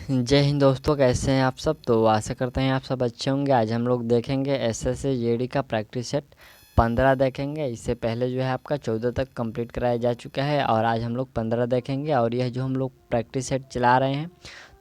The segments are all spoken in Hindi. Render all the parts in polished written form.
जय हिंद दोस्तों, कैसे हैं आप सब। तो आशा करते हैं आप सब अच्छे होंगे। आज हम लोग देखेंगे एसएससी जीडी का प्रैक्टिस सेट 15 देखेंगे। इससे पहले जो है आपका 14 तक कंप्लीट कराया जा चुका है और आज हम लोग 15 देखेंगे। और यह जो हम लोग प्रैक्टिस सेट चला रहे हैं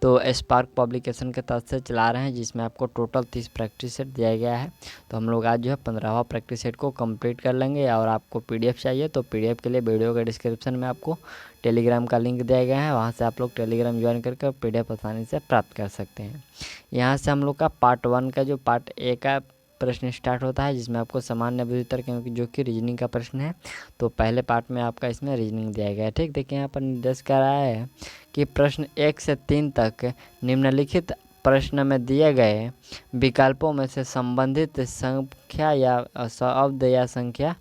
तो स्पार्क पब्लिकेशन के तहत से चला रहे हैं, जिसमें आपको टोटल 30 प्रैक्टिस सेट दिया गया है। तो हम लोग आज जो है 15वां प्रैक्टिस सेट को कंप्लीट कर लेंगे। और आपको पीडीएफ चाहिए तो पीडीएफ के लिए वीडियो के डिस्क्रिप्शन में आपको टेलीग्राम का लिंक दिया गया है, वहाँ से आप लोग टेलीग्राम ज्वाइन करके पीडीएफ आसानी से प्राप्त कर सकते हैं। यहाँ से हम लोग का पार्ट 1 का जो पार्ट ए का प्रश्न स्टार्ट होता है, जिसमें आपको सामान्य बुद्धि तर्क जो कि रीजनिंग का प्रश्न है। तो पहले पार्ट में आपका इसमें रीजनिंग दिया गया है। ठीक, देखिए यहाँ पर निर्देश कर रहा है कि प्रश्न 1 से 3 तक निम्नलिखित प्रश्न में दिए गए विकल्पों में से संबंधित संख्या या शब्द या संख्या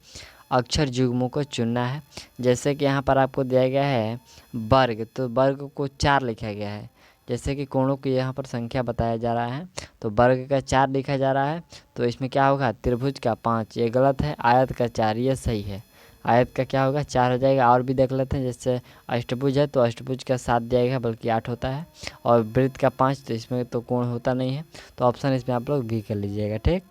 अक्षर युग्मों को चुनना है। जैसे कि यहाँ पर आपको दिया गया है वर्ग, तो वर्ग को 4 लिखा गया है। जैसे कि कोणों की यहाँ पर संख्या बताया जा रहा है, तो वर्ग का 4 लिखा जा रहा है। तो इसमें क्या होगा, त्रिभुज का 5, ये गलत है। आयत का 4, ये सही है। आयत का क्या होगा, 4 हो जाएगा। और भी देख लेते हैं, जैसे अष्टभुज है तो अष्टभुज का 7 दिया गया, बल्कि 8 होता है। और वृत्त का 5, तो इसमें तो कोण होता नहीं है, तो ऑप्शन इसमें आप लोग भी कर लीजिएगा। ठीक,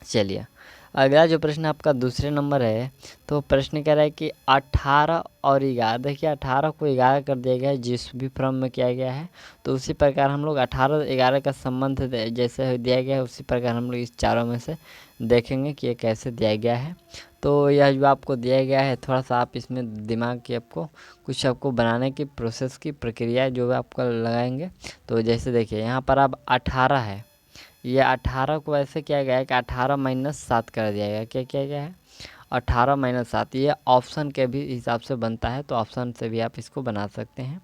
चलिए अगला जो प्रश्न आपका दूसरे नंबर है, तो प्रश्न कह रहा है कि 18 और 11, देखिए 18 को 11 कर दिया गया है, जिस भी क्रम में किया गया है। तो उसी प्रकार हम लोग 18 11 का संबंध जैसे दिया गया है, उसी प्रकार हम लोग इस चारों में से देखेंगे कि ये कैसे दिया गया है। तो यह जो आपको दिया गया है, थोड़ा सा आप इसमें दिमाग की आपको बनाने की प्रोसेस की प्रक्रिया जो है आपको लगाएंगे। तो जैसे देखिए यहाँ पर अब 18 है, ये 18 को ऐसे किया गया है कि 18 माइनस 7 कर दिया गया। क्या किया गया है, 18 माइनस 7, ये ऑप्शन के भी हिसाब से बनता है, तो ऑप्शन से भी आप इसको बना सकते हैं।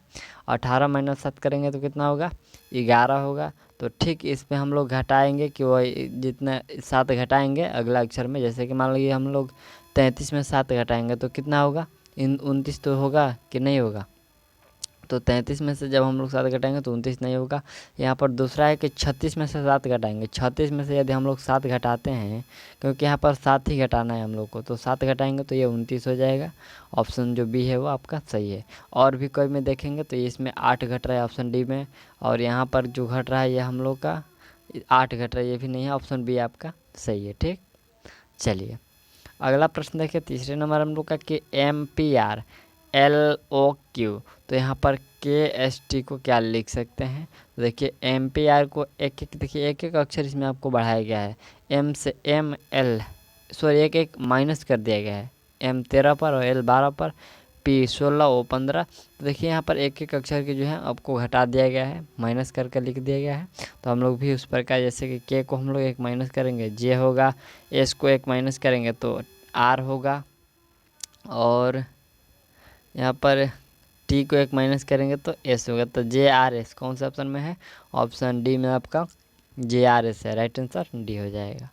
18 माइनस 7 करेंगे तो कितना होगा, 11 होगा। तो ठीक इस पे हम लोग घटाएंगे कि वो जितना 7 घटाएंगे अगला अक्षर में। जैसे कि मान लीजिए हम लोग 33 में 7 घटाएंगे तो कितना होगा, 29 तो होगा कि नहीं होगा। तो 33 में से जब हम लोग 7 घटाएंगे तो 29 नहीं होगा। यहाँ पर दूसरा है कि 36 में से 7 घटाएंगे। 36 में से यदि हम लोग 7 घटाते हैं, क्योंकि यहाँ पर 7 ही घटाना है हम लोग को, तो 7 घटाएंगे तो ये 29 हो जाएगा। ऑप्शन जो बी है वो आपका सही है। और भी कोई में देखेंगे तो इसमें 8 घट रहा है ऑप्शन डी में, और यहाँ पर जो घट रहा है ये हम लोग का 8 घट रहा है, ये भी नहीं है। ऑप्शन बी आपका सही है। ठीक, चलिए अगला प्रश्न देखिए तीसरे नंबर हम लोग का कि MPR LOQ, तो यहाँ पर KST को क्या लिख सकते हैं। तो देखिए MPR को एक एक, देखिए एक एक अक्षर इसमें आपको बढ़ाया गया है। M से ML, सॉरी एक एक माइनस कर दिया गया है। M 13 पर और L 12 पर, P 16 O 15। तो देखिए यहाँ पर एक एक अक्षर के जो है आपको घटा दिया गया है, माइनस करके लिख दिया गया है। तो हम लोग भी उस प्रकार, जैसे कि K को हम लोग एक माइनस करेंगे J होगा, S को एक माइनस करेंगे तो R होगा, और यहाँ पर टी को एक माइनस करेंगे तो एस होगा। तो JRS कौन सा ऑप्शन में है, ऑप्शन डी में आपका JRS है। राइट आंसर डी हो जाएगा।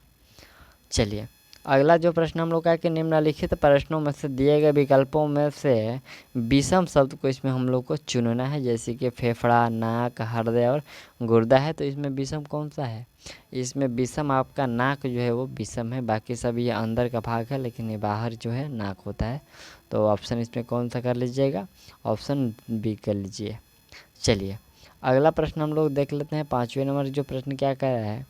चलिए अगला जो प्रश्न हम लोग का है कि निम्नलिखित प्रश्नों में से दिए गए विकल्पों में से विषम शब्द को इसमें हम लोग को चुनना है। जैसे कि फेफड़ा, नाक, हृदय और गुर्दा है, तो इसमें विषम कौन सा है। इसमें विषम आपका नाक जो है वो विषम है, बाकी सब ये अंदर का भाग है, लेकिन ये बाहर जो है नाक होता है। तो ऑप्शन इसमें कौन सा कर लीजिएगा, ऑप्शन बी कर लीजिए। चलिए अगला प्रश्न हम लोग देख लेते हैं। 5वें नंबर जो प्रश्न क्या कह रहा है,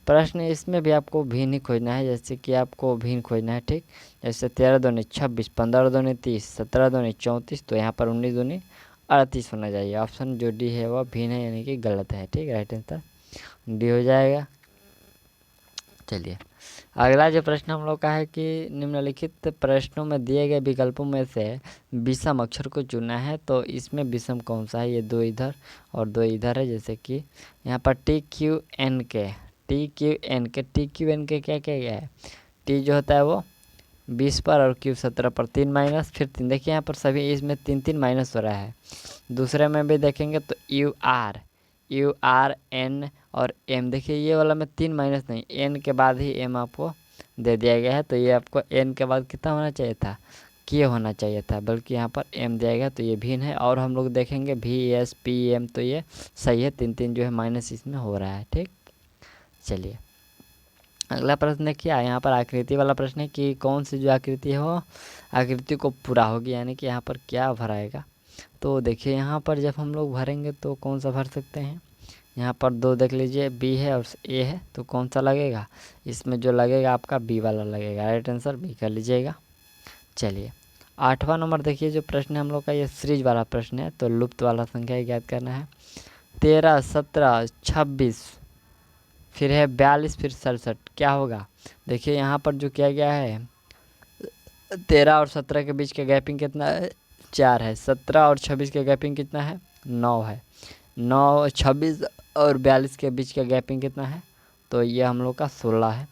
प्रश्न इसमें भी आपको भिन्न खोजना है। जैसे कि आपको भिन्न खोजना है। ठीक, जैसे 13 दूनी 26, 15 दूनी 30, 17 दूनी 34, तो यहाँ पर 19 दूनी 38 होना चाहिए। ऑप्शन जो डी है वह भिन्न है, यानी कि गलत है। ठीक, राइट आंसर डी हो जाएगा। चलिए अगला जो प्रश्न हम लोग का है कि निम्नलिखित प्रश्नों में दिए गए विकल्पों में से विषम अक्षर को चुनना है। तो इसमें विषम कौन सा है, ये 2 इधर और 2 इधर है। जैसे कि यहाँ पर TQNK, TQNK क्या क्या गया है, टी जो होता है वो 20 पर और Q 17 पर, 3 माइनस फिर 3। देखिए यहाँ पर सभी इसमें 3 माइनस हो रहा है। दूसरे में भी देखेंगे तो URN और M, देखिए ये वाला में 3 माइनस नहीं, N के बाद ही M आपको दे दिया गया है। तो ये आपको N के बाद कितना होना चाहिए था, K होना चाहिए था, बल्कि यहाँ पर M दिया गया, तो ये भिन्न है। और हम लोग देखेंगे VSPM, तो ये सही है। 3 जो है माइनस इसमें हो रहा है। ठीक, चलिए अगला प्रश्न देखिए, यहाँ पर आकृति वाला प्रश्न है कि कौन सी जो आकृति है वो आकृति को पूरा होगी, यानी कि यहाँ पर क्या भराएगा। तो देखिए यहाँ पर जब हम लोग भरेंगे तो कौन सा भर सकते हैं, यहाँ पर 2 देख लीजिए, बी है और ए है, तो कौन सा लगेगा, इसमें जो लगेगा आपका बी वाला लगेगा। राइट आंसर बी कर लीजिएगा। चलिए 8वां नंबर देखिए, जो प्रश्न है हम लोग का ये सीरीज वाला प्रश्न है, तो लुप्त वाला संख्या याद करना है। 13, 17, 26, फिर है 42, फिर 67, क्या होगा। देखिए यहाँ पर जो किया गया है 13 और 17 के बीच का गैपिंग कितना है, 4 है। 17 और 26 का गैपिंग कितना है, 9 है। 9, 26 और 42 के बीच का गैपिंग कितना है, तो ये हम लोग का 16 है।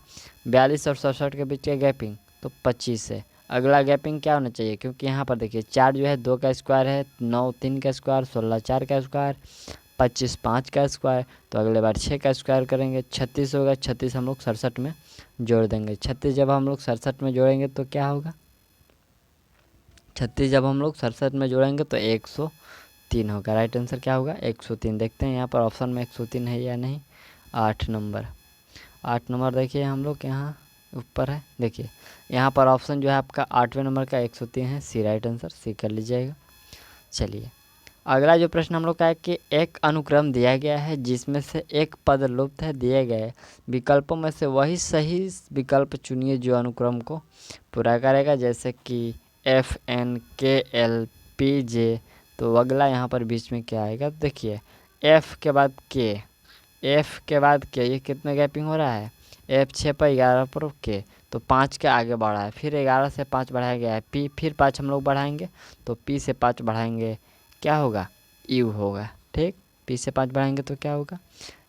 42 और 67 के बीच का गैपिंग तो 25 है। अगला गैपिंग क्या होना चाहिए, क्योंकि यहाँ पर देखिए 4 जो है 2 का स्क्वायर है, 9 3 का स्क्वायर, 16 4 का स्क्वायर, 25 5 का स्क्वायर, तो अगले बार 6 का स्क्वायर करेंगे, 36 होगा। 36 हम लोग 67 में जोड़ देंगे। 36 जब हम लोग 67 में जोड़ेंगे तो क्या होगा, 36 जब हम लोग 67 में जोड़ेंगे तो 103 होगा। राइट आंसर क्या होगा, 103। देखते हैं यहाँ पर ऑप्शन में 103 है या नहीं। 8 नंबर, 8 नंबर देखिए हम लोग यहाँ ऊपर है, देखिए यहाँ पर ऑप्शन जो है आपका 8वें नंबर का 103 है, सी राइट आंसर, सी कर लीजिएगा। चलिए अगला जो प्रश्न हम लोग का है कि एक अनुक्रम दिया गया है जिसमें से एक पद लुप्त है, दिए गए विकल्पों में से वही सही विकल्प चुनिए जो अनुक्रम को पूरा करेगा, जैसे कि FNKL PJ। तो अगला यहाँ पर बीच में क्या आएगा, देखिए F के बाद K, F के बाद K, ये कितने गैपिंग हो रहा है, F 6 पर 11 पर K, तो 5 के आगे बढ़ा है, फिर 11 से 5 बढ़ाया गया है P, फिर 5 हम लोग बढ़ाएंगे तो P से 5 बढ़ाएंगे, क्या होगा, यू होगा। ठीक, P से 5 बढ़ाएंगे तो क्या होगा,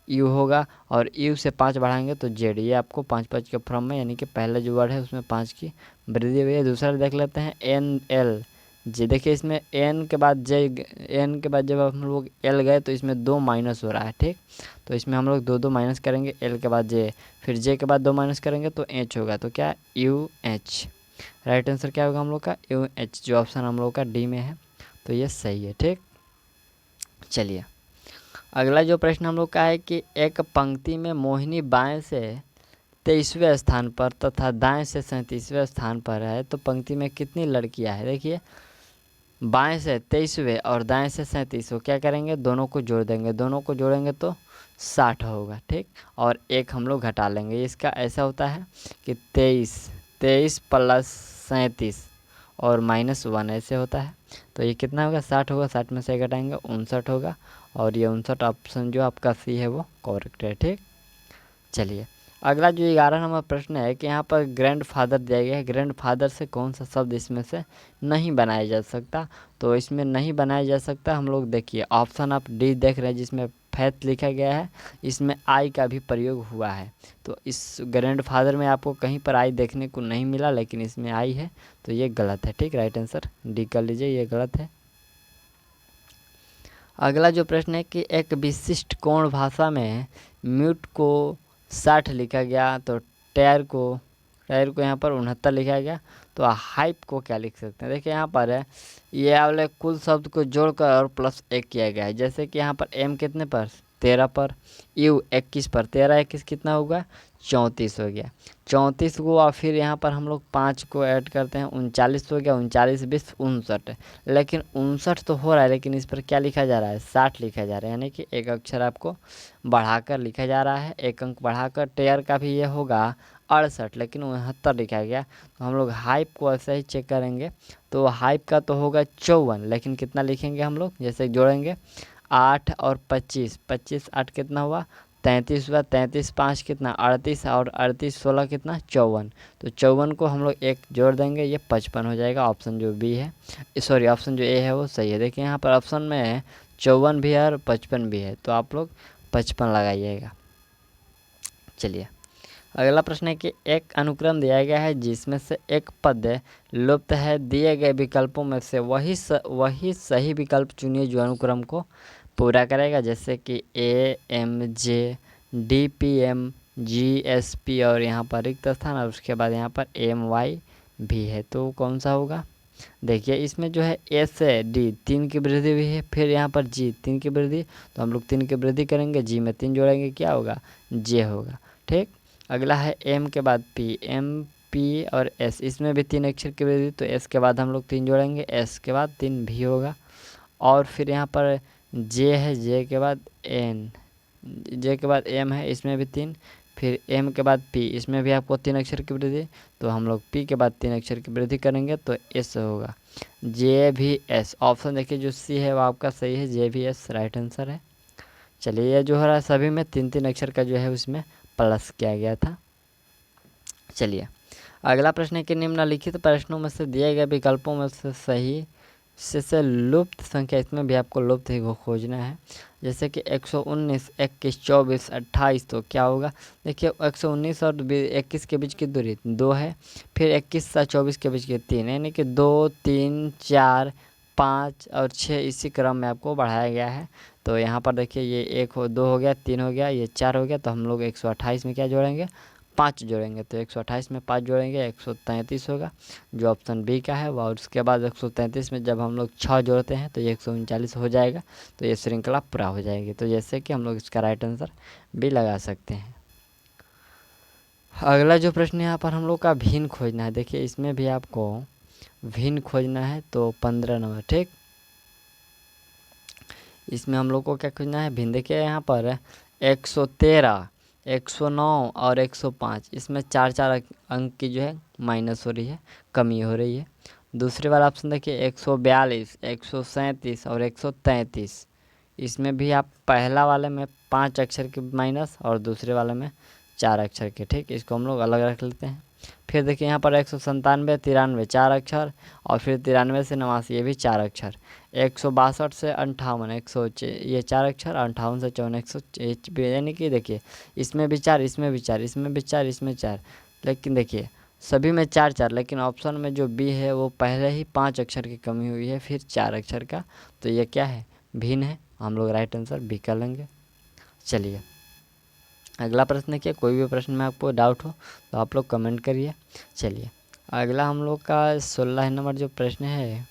यू होगा, और यू से 5 बढ़ाएंगे तो जेड। ये आपको 5 5 के फॉर्म में, यानी कि पहले जो वर्ड है उसमें 5 की वृद्धि हुई है। दूसरा देख लेते हैं NL जे। देखिए इसमें एन के बाद जे, एन के बाद जब हम लोग एल गए तो इसमें 2 माइनस हो रहा है। ठीक, तो इसमें हम लोग 2 2 माइनस करेंगे, एल के बाद जे, फिर जे के बाद 2 माइनस करेंगे तो एच होगा, तो क्या UH। राइट आंसर क्या होगा हम लोग का, UH, जो ऑप्शन हम लोग का डी में है, तो ये सही है। ठीक, चलिए अगला जो प्रश्न हम लोग का है कि एक पंक्ति में मोहिनी बाएं से 23वें स्थान पर तथा दाएं से 37वें स्थान पर है, तो पंक्ति में कितनी लड़कियां हैं। देखिए बाएं से 23वें और दाएं से 37वें, क्या करेंगे, दोनों को जोड़ देंगे, दोनों को जोड़ेंगे तो 60 होगा। ठीक, और एक हम लोग घटा लेंगे। इसका ऐसा होता है कि 23 प्लस 37 और -1 ऐसे होता है, तो ये कितना होगा, 60 होगा। 60 में से घटाएंगे 59 होगा, और ये 59 ऑप्शन जो आपका सी है वो करेक्ट है। ठीक, चलिए अगला जो 11 नंबर प्रश्न है कि यहाँ पर ग्रैंड फादर दिया गया है, ग्रैंड फादर से कौन सा शब्द इसमें से नहीं बनाया जा सकता। तो इसमें नहीं बनाया जा सकता, हम लोग देखिए ऑप्शन आप डी देख रहे हैं जिसमें फैथ लिखा गया है, इसमें आई का भी प्रयोग हुआ है। तो इस ग्रैंड फादर में आपको कहीं पर आई देखने को नहीं मिला, लेकिन इसमें आई है, तो ये गलत है। ठीक, राइट आंसर डी कर लीजिए, ये गलत है। अगला जो प्रश्न है कि एक विशिष्ट कोण भाषा में म्यूट को 60 लिखा गया, तो टायर को यहाँ पर 69 लिखा गया, तो हाइप को क्या लिख सकते हैं। देखिए यहाँ पर है, ये वाले कुल शब्द को जोड़कर और +1 किया गया है। जैसे कि यहाँ पर M कितने पर, 13 पर, U 21 पर, 13 21 कितना होगा, 34 हो गया। 34 को और फिर यहाँ पर हम लोग 5 को ऐड करते हैं, 39 हो गया। 39 20 59, लेकिन 59 तो हो रहा है, लेकिन इस पर क्या लिखा जा रहा है, 60 लिखा जा रहा है, यानी कि एक अक्षर आपको बढ़ाकर लिखा जा रहा है, एक अंक बढ़ाकर। टेयर का भी ये होगा 68, लेकिन 69 लिखा गया। तो हम लोग हाइप को ऐसे ही चेक करेंगे, तो हाइप का तो होगा 54, लेकिन कितना लिखेंगे हम लोग, जैसे जोड़ेंगे 8 और 25, 25 8 कितना हुआ, 33 हुआ। 33 5 कितना, 38, और 38 16 कितना, 54। तो 54 को हम लोग एक जोड़ देंगे, ये 55 हो जाएगा। ऑप्शन जो बी है, सॉरी ऑप्शन जो ए है वो सही है। देखिए यहाँ पर ऑप्शन में 54 भी है और 55 भी है, तो आप लोग 55 लगाइएगा। चलिए अगला प्रश्न है कि एक अनुक्रम दिया गया है जिसमें से एक पद लुप्त है, दिए गए विकल्पों में से वही सही विकल्प चुनिए जो अनुक्रम को पूरा करेगा, जैसे कि AMJ DPM GSP, और यहाँ पर रिक्त स्थान, और उसके बाद यहाँ पर MY भी है, तो कौन सा होगा। देखिए इसमें जो है A से D 3 की वृद्धि भी है, फिर यहाँ पर G 3 की वृद्धि, तो हम लोग 3 की वृद्धि करेंगे, G में 3 जोड़ेंगे, क्या होगा, J होगा। ठीक, अगला है M के बाद P, M P और S, इसमें भी 3 अक्षर की वृद्धि, तो S के बाद हम लोग 3 जोड़ेंगे, S के बाद 3 भी होगा। और फिर यहाँ पर जे है, जे के बाद एन, जे के बाद एम है, इसमें भी 3, फिर एम के बाद पी, इसमें भी आपको 3 अक्षर की वृद्धि, तो हम लोग पी के बाद 3 अक्षर की वृद्धि करेंगे तो एस होगा। जे भी एस, ऑप्शन देखिए जो सी है वो आपका सही है, जे भी एस राइट आंसर है। चलिए ये जो हो रहा है सभी में 3-3 अक्षर का जो है उसमें प्लस किया गया था। चलिए अगला प्रश्न है कि निम्नलिखित प्रश्नों में से दिए गए विकल्पों में से सही से लुप्त संख्या, इसमें भी आपको लुप्त ही खोजना है। जैसे कि 119, 21, 24, 28, तो क्या होगा? देखिए 119 और 21 के बीच की दूरी 2 है, फिर 21 से 24 के बीच की 3, यानी कि 2, 3, 4, 5 और 6 इसी क्रम में आपको बढ़ाया गया है। तो यहाँ पर देखिए ये 1 हो, 2 हो गया, 3 हो गया, ये 4 हो गया, तो हम लोग 128 में क्या जोड़ेंगे? 5 जोड़ेंगे। तो 128 में 5 जोड़ेंगे 133 होगा, जो ऑप्शन बी का है। और उसके बाद 133 में जब हम लोग 6 जोड़ते हैं तो ये 139 हो जाएगा, तो ये श्रृंखला पूरा हो जाएगी। तो जैसे कि हम लोग इसका राइट आंसर बी लगा सकते हैं। अगला जो प्रश्न यहाँ पर हम लोग का भिन्न खोजना है, देखिए इसमें भी आपको भिन्न खोजना है, तो 15 नंबर, ठीक। इसमें हम लोग को क्या खोजना है? भिन्न। देखिए यहाँ पर 113, 109 और 105, इसमें 4-4 अंक की जो है माइनस हो रही है, कमी हो रही है। दूसरे वाला ऑप्शन देखिए 142, 137 और 133, इसमें भी आप पहला वाले में 5 अक्षर की माइनस और दूसरे वाले में 4 अक्षर के, ठीक। इसको हम लोग अलग रख लेते हैं। फिर देखिए यहाँ पर 197, 93 4 अक्षर, और फिर 93 से 89 ये भी 4 अक्षर, 162 से 58 100 ये 4 अक्षर, 58 से 54 100, यानी कि देखिए इसमें भी 4, इसमें भी 4, इसमें भी 4, इसमें 4, लेकिन देखिए सभी में 4-4, लेकिन ऑप्शन में जो बी है वो पहले ही 5 अक्षर की कमी हुई है, फिर 4 अक्षर का, तो ये क्या है? भिन्न है। हम लोग राइट आंसर बी कर लेंगे। चलिए अगला प्रश्न देखिए, कोई भी प्रश्न में आपको डाउट हो तो आप लोग कमेंट करिए। चलिए अगला हम लोग का 16 नंबर जो प्रश्न है,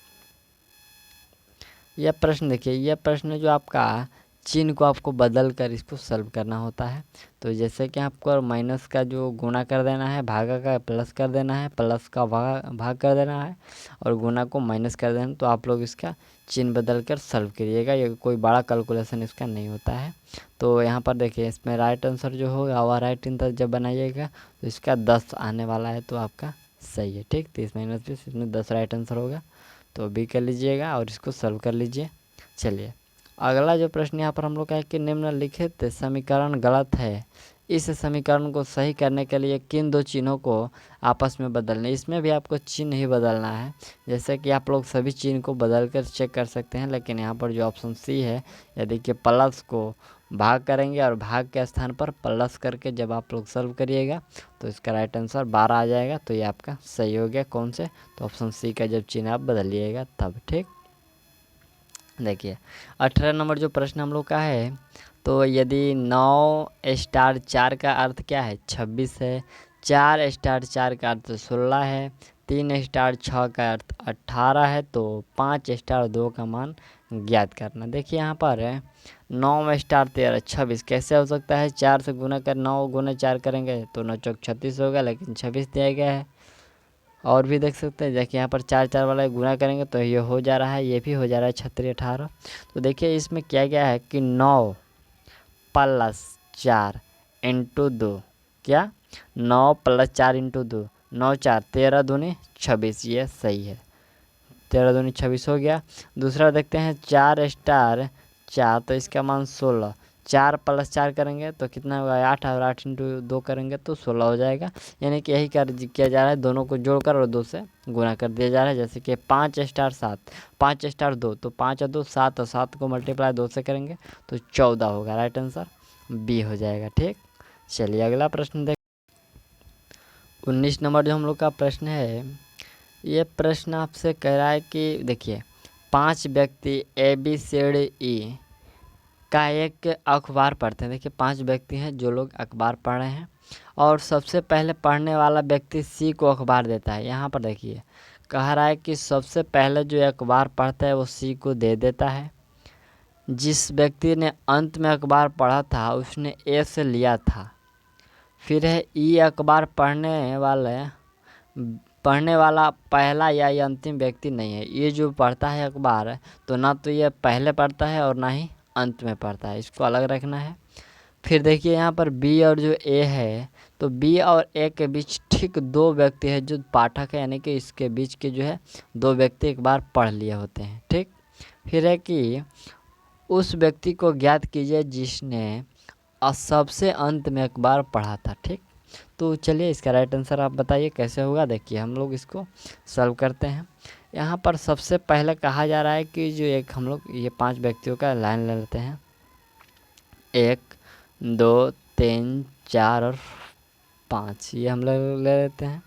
यह प्रश्न देखिए, यह प्रश्न जो आपका चिन्ह को आपको बदल कर इसको सॉल्व करना होता है। तो जैसे कि आपको माइनस का जो गुणा कर देना है, भागा का प्लस कर देना है, प्लस का भाग कर देना है, और गुणा को माइनस कर देना, तो आप लोग इसका चिन्ह बदल कर सॉल्व करिएगा। ये कोई बड़ा कैलकुलेशन इसका नहीं होता है। तो यहाँ पर देखिए इसमें राइट आंसर जो होगा वह राइट आंसर जब बनाइएगा तो इसका 10 आने वाला है, तो आपका सही है, ठीक। 30 - 20, इसमें 10 राइट आंसर होगा, तो बी कर लीजिएगा और इसको सॉल्व कर लीजिए। चलिए अगला जो प्रश्न यहाँ पर हम लोग का है कि निम्नलिखित समीकरण गलत है, इस समीकरण को सही करने के लिए किन 2 चिन्हों को आपस में बदलना है? इसमें भी आपको चिन्ह ही बदलना है। जैसे कि आप लोग सभी चिन्ह को बदल कर चेक कर सकते हैं, लेकिन यहाँ पर जो ऑप्शन सी है, यदि कि प्लस को भाग करेंगे और भाग के स्थान पर प्लस करके जब आप लोग सॉल्व करिएगा तो इसका राइट आंसर 12 आ जाएगा, तो ये आपका सही हो गया। कौन से? तो ऑप्शन सी का जब चिन्ह आप बदलिएगा तब, ठीक। देखिए 18 नंबर जो प्रश्न हम लोग का है, तो यदि 9 स्टार 4 का अर्थ क्या है? 26 है, 4 स्टार 4 का अर्थ 16 है, 3 स्टार 6 का अर्थ 18 है, तो 5 स्टार 2 का मान ज्ञात करना। देखिए यहाँ पर है 9 स्टार 13 26, कैसे हो सकता है? 4 से गुना कर 9 गुना 4 करेंगे तो 9 चौक 36 होगा, लेकिन 26 दिया गया है। और भी देख सकते हैं, देखिए यहाँ पर 4-4 वाला गुना करेंगे तो ये हो जा रहा है, ये भी हो जा रहा है 36 18। तो देखिए इसमें क्या गया है कि 9 + 4 × 2, क्या 9 + 4 × 2, 9 4 13 दूनी 26, ये सही है। 13 दूनी 26 हो गया। दूसरा देखते हैं 4 स्टार 4, तो इसका मान 16, 4 + 4 करेंगे तो कितना होगा? 8, और 8 × 2 करेंगे तो 16 हो जाएगा। यानी कि यही किया जा रहा है, दोनों को जोड़कर और 2 से गुना कर दिया जा रहा है। जैसे कि 5 स्टार 7, 5 स्टार 2, तो 5 और 2 7, और 7 को मल्टीप्लाई 2 से करेंगे तो 14 होगा। राइट आंसर बी हो जाएगा, ठीक। चलिए अगला प्रश्न देख, 19 नंबर जो हम लोग का प्रश्न है, ये प्रश्न आपसे कह रहा है कि देखिए 5 व्यक्ति ABCD का एक अखबार पढ़ते हैं। देखिए 5 व्यक्ति हैं जो लोग अखबार पढ़ रहे हैं, और सबसे पहले पढ़ने वाला व्यक्ति सी को अखबार देता है। यहाँ पर देखिए कह रहा है कि सबसे पहले जो अखबार पढ़ता है वो सी को दे देता है। जिस व्यक्ति ने अंत में अखबार पढ़ा था उसने ए से लिया था। फिर है ई अखबार पढ़ने वाले पढ़ने वाला पहला या ये अंतिम व्यक्ति नहीं है। ये जो पढ़ता है अखबार तो ना तो ये पहले पढ़ता है और ना ही अंत में पढ़ता है, इसको अलग रखना है। फिर देखिए यहाँ पर बी और जो ए है, तो बी और ए के बीच ठीक दो व्यक्ति है जो पाठक है, यानी कि इसके बीच के जो है दो व्यक्ति एक बार पढ़ लिए होते हैं। ठीक, फिर है कि उस व्यक्ति को ज्ञात कीजिए जिसने सबसे अंत में अखबार पढ़ा था। ठीक, तो चलिए इसका राइट आंसर आप बताइए कैसे होगा। देखिए हम लोग इसको सॉल्व करते हैं। यहाँ पर सबसे पहले कहा जा रहा है कि जो एक हम लोग ये 5 व्यक्तियों का लाइन ले लेते हैं, 1 2 3 4 और 5, ये हम लोग ले लेते हैं।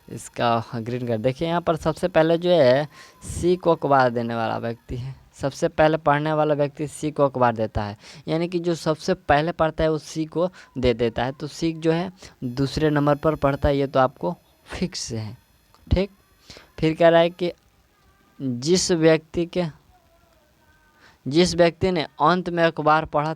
इसका ग्रीन कर देखिए यहाँ पर सबसे पहले जो है सी को अखबार देने वाला व्यक्ति है। सबसे पहले पढ़ने वाला व्यक्ति सी को अखबार देता है, यानी कि जो सबसे पहले पढ़ता है वो सी को दे देता है। तो सी जो है दूसरे नंबर पर पढ़ता है, ये तो आपको फिक्स है। ठीक, फिर कह रहा है कि जिस व्यक्ति ने अंत में अखबार पढ़ा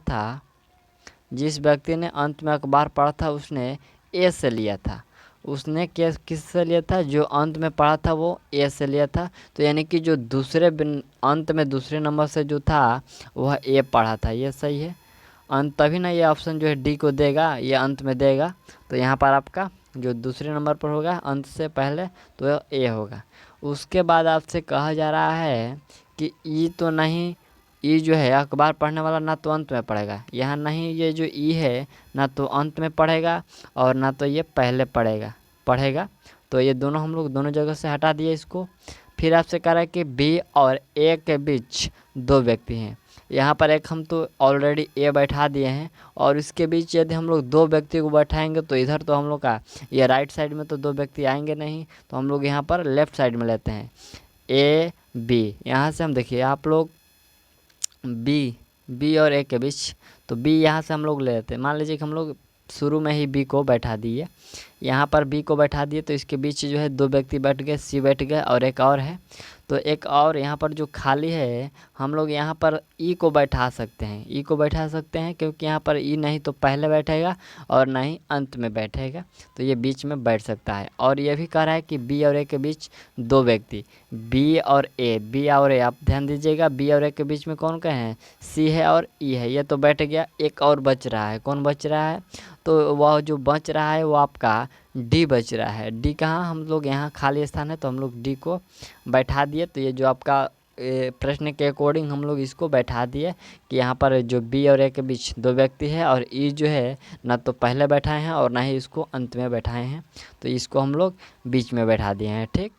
था, उसने ए से लिया था। उसने किस से लिया था? जो अंत में पढ़ा था वो ए से लिया था। तो यानी कि जो अंत में दूसरे नंबर से जो था वह ए पढ़ा था, ये सही है। अंत तभी ना ये ऑप्शन जो है डी को देगा, ये अंत में देगा। तो यहाँ पर आपका जो दूसरे नंबर पर होगा अंत से पहले तो ए होगा। उसके बाद आपसे कहा जा रहा है कि ई तो नहीं, ई जो है अखबार पढ़ने वाला ना तो अंत में पढ़ेगा, यहाँ नहीं, ये जो ई है ना तो अंत में पढ़ेगा और ना तो ये पहले पढ़ेगा। तो ये दोनों हम लोग दोनों जगह से हटा दिए इसको। फिर आपसे कह रहा है कि बी और ए के बीच दो व्यक्ति हैं। यहाँ पर एक हम तो ऑलरेडी ए बैठा दिए हैं और इसके बीच यदि हम लोग दो व्यक्ति को बैठाएंगे तो इधर तो हम लोग का ये राइट साइड में तो दो व्यक्ति आएंगे नहीं, तो हम लोग यहाँ पर लेफ़्ट साइड में लेते हैं ए बी। यहाँ से हम देखिए आप लोग बी और ए के बीच, तो बी यहाँ से हम लोग ले लेते हैं। मान लीजिए कि हम लोग शुरू में ही बी को बैठा दिए, यहाँ पर बी को बैठा दिए तो इसके बीच जो है दो व्यक्ति बैठ गए, सी बैठ गए और एक और है। तो एक और यहाँ पर जो खाली है हम लोग यहाँ पर ई को बैठा सकते हैं, क्योंकि यहाँ पर ई नहीं तो पहले बैठेगा और ना ही अंत में बैठेगा, तो ये बीच में बैठ सकता है। और ये भी कह रहा है कि बी और ए के बीच दो व्यक्ति, बी और ए, आप ध्यान दीजिएगा, बी और ए के बीच में कौन कौन है? सी है और ई है, ये तो बैठ गया। एक और बच रहा है, कौन बच रहा है? तो वह जो बच रहा है वो आपका डी बच रहा है। डी कहाँ? हम लोग यहाँ खाली स्थान है तो हम लोग डी को बैठा दिए। तो ये जो आपका प्रश्न के अकॉर्डिंग हम लोग इसको बैठा दिए कि यहाँ पर जो बी और ए के बीच दो व्यक्ति है और ई जो है ना तो पहले बैठाए हैं और ना ही इसको अंत में बैठाए हैं, तो इसको हम लोग बीच में बैठा दिए हैं। ठीक,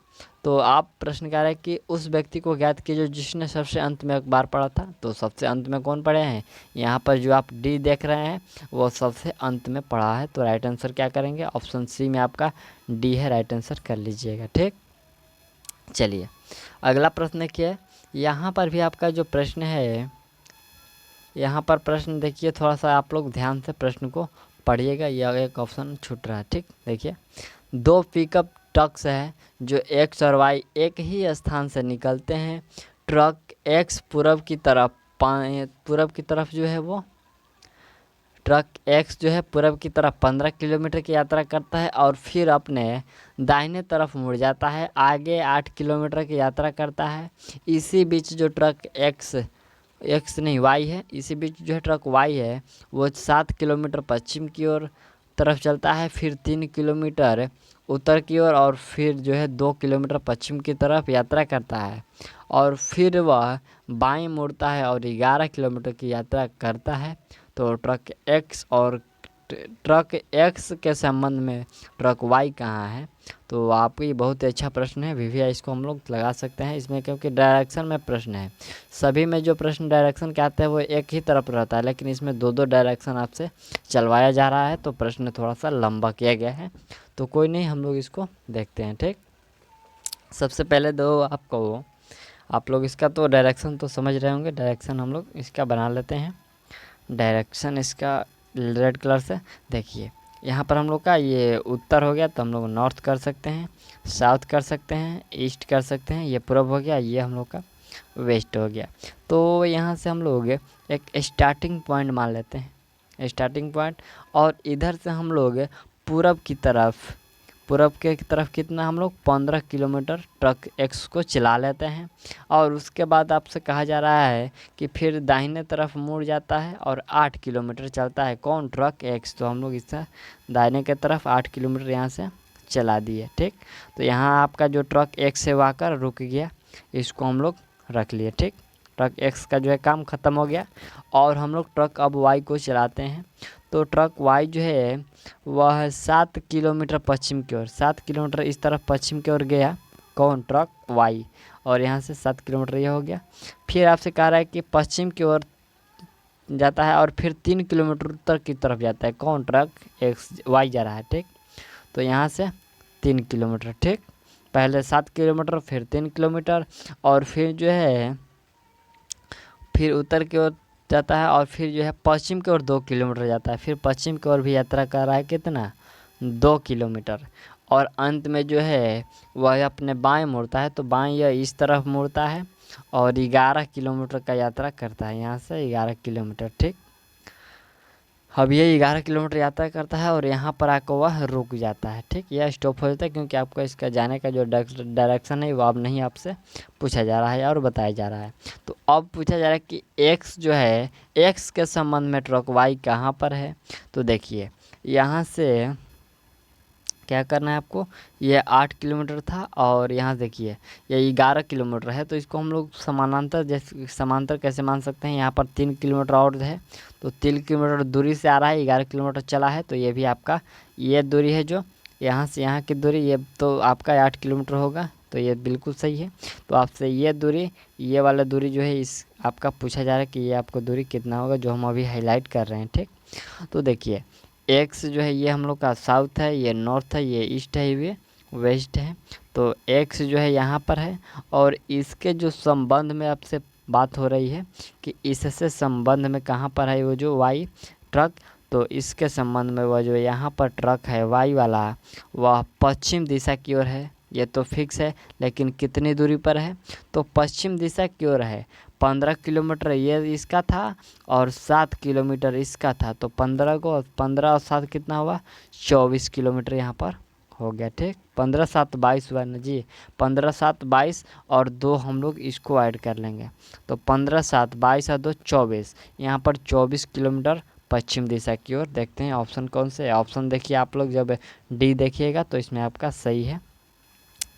तो आप प्रश्न कह रहे हैं कि उस व्यक्ति को ज्ञात कीजिए जिसने सबसे अंत में अखबार पढ़ा था। तो सबसे अंत में कौन पढ़े हैं? यहाँ पर जो आप डी देख रहे हैं वो सबसे अंत में पढ़ा है। तो राइट आंसर क्या करेंगे? ऑप्शन सी में आपका डी है, राइट आंसर कर लीजिएगा। ठीक, चलिए अगला प्रश्न देखिए। यहाँ पर भी आपका जो प्रश्न है, यहाँ पर प्रश्न देखिए, थोड़ा सा आप लोग ध्यान से प्रश्न को पढ़िएगा, यह एक ऑप्शन छूट रहा है। ठीक, देखिए दो पिकअप ट्रक्स है जो एक्स और वाई एक ही स्थान से निकलते हैं। ट्रक एक्स पूरब की तरफ जो है वो ट्रक एक्स जो है पूरब की तरफ 15 किलोमीटर की यात्रा करता है और फिर अपने दाहिने तरफ मुड़ जाता है, आगे 8 किलोमीटर की यात्रा करता है। इसी बीच जो ट्रक वाई है, इसी बीच जो है ट्रक वाई है वो 7 किलोमीटर पश्चिम की ओर तरफ चलता है, फिर 3 किलोमीटर उत्तर की ओर और फिर जो है 2 किलोमीटर पश्चिम की तरफ यात्रा करता है और फिर वह बाएं मुड़ता है और 11 किलोमीटर की यात्रा करता है। तो ट्रक एक्स के संबंध में ट्रक वाई कहाँ है? तो आपको ये बहुत ही अच्छा प्रश्न है, वीवीआई इसको हम लोग लगा सकते हैं इसमें, क्योंकि डायरेक्शन में प्रश्न है। सभी में जो प्रश्न डायरेक्शन के आते हैं वो एक ही तरफ रहता है, लेकिन इसमें दो डायरेक्शन आपसे चलवाया जा रहा है, तो प्रश्न थोड़ा सा लंबा किया गया है। तो कोई नहीं, हम लोग इसको देखते हैं। ठीक, सबसे पहले आप लोग इसका तो डायरेक्शन तो समझ रहे होंगे। डायरेक्शन हम लोग इसका बना लेते हैं। डायरेक्शन इसका रेड कलर से देखिए, यहाँ पर हम लोग का ये उत्तर हो गया तो हम लोग नॉर्थ कर सकते हैं, साउथ कर सकते हैं, ईस्ट कर सकते हैं, ये पूर्व हो गया, ये हम लोग का वेस्ट हो गया। तो यहाँ से हम लोग एक स्टार्टिंग पॉइंट मान लेते हैं, स्टार्टिंग पॉइंट, और इधर से हम लोग पूरब पूरब के तरफ कितना हम लोग 15 किलोमीटर ट्रक एक्स को चला लेते हैं। और उसके बाद आपसे कहा जा रहा है कि फिर दाहिने तरफ मुड़ जाता है और 8 किलोमीटर चलता है कौन, ट्रक एक्स। तो हम लोग इससे दाहिने के तरफ 8 किलोमीटर यहाँ से चला दिए, ठीक। तो यहाँ आपका जो ट्रक एक्स से आकर रुक गया, इसको हम लोग रख लिए, ठीक। ट्रक एक्स का जो है काम ख़त्म हो गया और हम लोग ट्रक अब वाई को चलाते हैं। तो ट्रक वाई जो है वह 7 किलोमीटर पश्चिम की ओर, 7 किलोमीटर इस तरफ पश्चिम की ओर गया कौन, ट्रक वाई। और यहाँ से 7 किलोमीटर यह हो गया। फिर आपसे कह रहा है कि पश्चिम की ओर जाता है और फिर 3 किलोमीटर उत्तर की तरफ जाता है कौन, ट्रक एक्स वाई जा रहा है, ठीक। तो यहाँ से 3 किलोमीटर, ठीक। पहले 7 किलोमीटर फिर 3 किलोमीटर और फिर जो है फिर उत्तर की ओर जाता है और फिर जो है पश्चिम की ओर 2 किलोमीटर जाता है। फिर पश्चिम की ओर भी यात्रा कर रहा है कितना, 2 किलोमीटर। और अंत में जो है वह अपने बाएं मुड़ता है, तो बाएं यह इस तरफ मुड़ता है और 11 किलोमीटर का यात्रा करता है, यहाँ से 11 किलोमीटर, ठीक। अब ये 11 किलोमीटर यात्रा करता है और यहाँ पर आकर वह रुक जाता है, ठीक। यह स्टॉप हो जाता है क्योंकि आपको इसका जाने का जो डायरेक्शन है वो अब नहीं आपसे पूछा जा रहा है और बताया जा रहा है। तो अब पूछा जा रहा है कि एक्स जो है, एक्स के संबंध में ट्रक वाई कहाँ पर है। तो देखिए यहाँ से क्या करना है आपको, ये 8 किलोमीटर था और यहाँ देखिए ये 11 किलोमीटर है। तो इसको हम लोग समानांतर, जैसे समांतर कैसे मान सकते हैं, यहाँ पर 3 किलोमीटर और है तो 3 किलोमीटर दूरी से आ रहा है, 11 किलोमीटर चला है। तो ये भी आपका ये दूरी है जो यहाँ से यहाँ की दूरी, ये तो आपका 8 किलोमीटर होगा, तो ये बिल्कुल सही है। तो आपसे ये दूरी, ये वाला दूरी जो है इस आपका पूछा जा रहा है कि ये आपको दूरी कितना होगा, जो हम अभी हाईलाइट कर रहे हैं, ठीक। तो देखिए एक्स जो है ये हम लोग का साउथ है, ये नॉर्थ है, ये ईस्ट है, ये वेस्ट है। तो एक्स जो है यहाँ पर है और इसके जो संबंध में आपसे बात हो रही है कि इससे संबंध में कहाँ पर है वो जो वाई ट्रक। तो इसके संबंध में वह जो यहाँ पर ट्रक है वाई वाला, वह पश्चिम दिशा की ओर है, ये तो फिक्स है। लेकिन कितनी दूरी पर है, तो पश्चिम दिशा की ओर है। 15 किलोमीटर ये इसका था और 7 किलोमीटर इसका था। तो 15 को 15 और 7 कितना हुआ, 24 किलोमीटर यहाँ पर हो गया, ठीक। 15 7 22 हुआ ना जी, 15 7 22 और 2 हम लोग इसको ऐड कर लेंगे। तो 15 7 22 और 2 24, यहाँ पर 24 किलोमीटर पश्चिम दिशा की ओर। देखते हैं ऑप्शन कौन से है। ऑप्शन देखिए आप लोग जब डी देखिएगा तो इसमें आपका सही है,